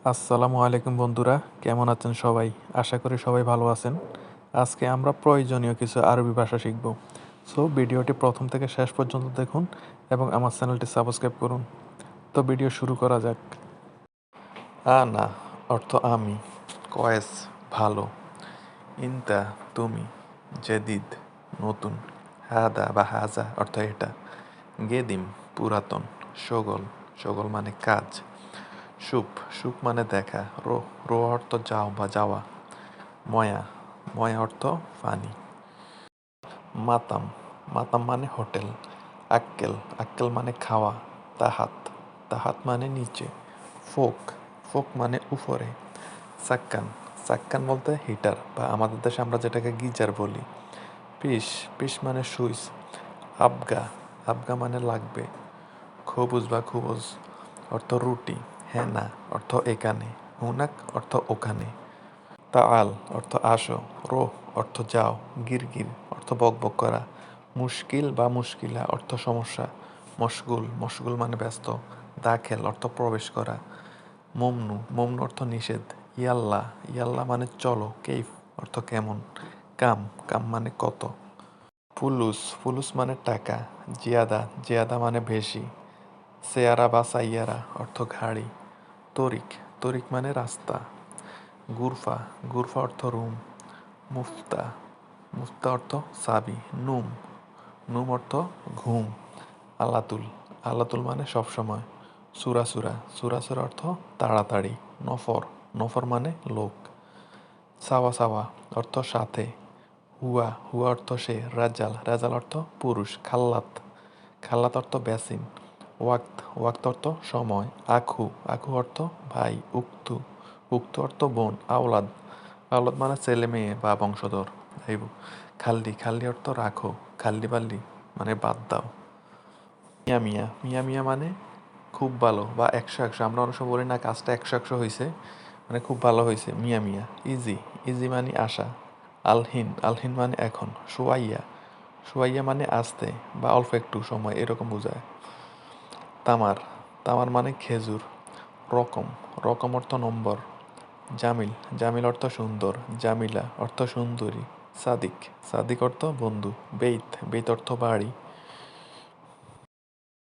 আসসালামু আলাইকুম বন্ধুরা, কেমন আছেন সবাই? আশা করি সবাই ভালো আছেন। আজকে আমরা প্রয়োজনীয় কিছু আরবি ভাষা শিখব। সো ভিডিওটি প্রথম থেকে শেষ পর্যন্ত দেখুন এবং আমার চ্যানেলটি সাবস্ক্রাইব করুন। তো ভিডিও শুরু করা যাক। আনা অর্থ আমি, কয়েস ভালো, ইনতা তুমি, জেদিদ নতুন, হাদা বা হাজা অর্থ এটা, গেদিম পুরাতন, শগল শগল মানে কাজ, সুপ সুপ মানে দেখা, রো রো অর্থ যাও বা যাওয়া, ময়া ময়া অর্থ পানি, মাতাম মাতাম মানে হোটেল, আক্কেল আক্কেল মানে খাওয়া, তাহাত তাহাত মানে নিচে, ফোক ফোক মানে উপরে, সাক্কান সাক্কান বলতে হিটার বা আমাদের দেশে আমরা যেটাকে গিজার বলি, পিস পিস মানে সুইচ, আবগা আবগা মানে লাগবে, খবুজ বা খুবুজ অর্থ রুটি, হেনা অর্থ এখানে, হুনাক অর্থ ওখানে, তাআল অর্থ আসো, রোহ অর্থ যাও, গিরগির অর্থ বকবক করা, মুশকিল বা মুশকিলা অর্থ সমস্যা, মশগুল মশগুল মানে ব্যস্ত, দাখেল অর্থ প্রবেশ করা, মমনু মমনু অর্থ নিষেধ, ইয়াল্লা ইয়াল্লা মানে চলো, কেইফ অর্থ কেমন, কাম কাম মানে কত, ফুলুস ফুলুস মানে টাকা, জিয়াদা জিয়াদা মানে বেশি, সেয়ারা বা সাইয়ারা অর্থ গাড়ি, তরিক তরিক মানে রাস্তা, গুরফা গুরফা অর্থ রুম, মুফতা মুফতা অর্থ চাবি, নুম নুম অর্থ ঘুম, আলাতুল আলাতুল মানে সবসময়, সুরাসুরা সুরাসুরা অর্থ তাড়াতাড়ি, নফর নফর মানে লোক, সাওয়া সাওয়া অর্থ সাথে, হুয়া হুয়া অর্থ সে, রাজাল রাজাল অর্থ পুরুষ, খাল্লাত খাল্লাত অর্থ বেসিন, ওয়াক্ত ওয়াক্ত অর্থ সময়, আখু আখু অর্থ ভাই, উক্তু উক্তু অর্থ বোন, আওলাদ আওলাদ মানে ছেলে মেয়ে বা বংশধর। যাইব খাল্লি খাল্লি অর্থ রাখো, খাল্লি বাল্লি মানে বাদ দাও, মিয়া মিয়া মিয়া মিয়া মানে খুব ভালো বা একশো একশো, আমরা অনেক সময় বলি না কাজটা একশো একশো হয়েছে, মানে খুব ভালো হয়েছে, মিয়া মিয়া। ইজি ইজি মানে আশা, আলহিন আলহিন মানে এখন, সোয়াইয়া সোয়াইয়া মানে আস্তে বা অল্প একটু সময় এরকম বোঝায়, তামার তামার মানে খেজুর, রকম রকম অর্থ নম্বর, জামিল জামিল অর্থ সুন্দর, জামিলা অর্থ সুন্দরী, সাদিক সাদিক অর্থ বন্ধু, বেইত বেইত অর্থ বাড়ি,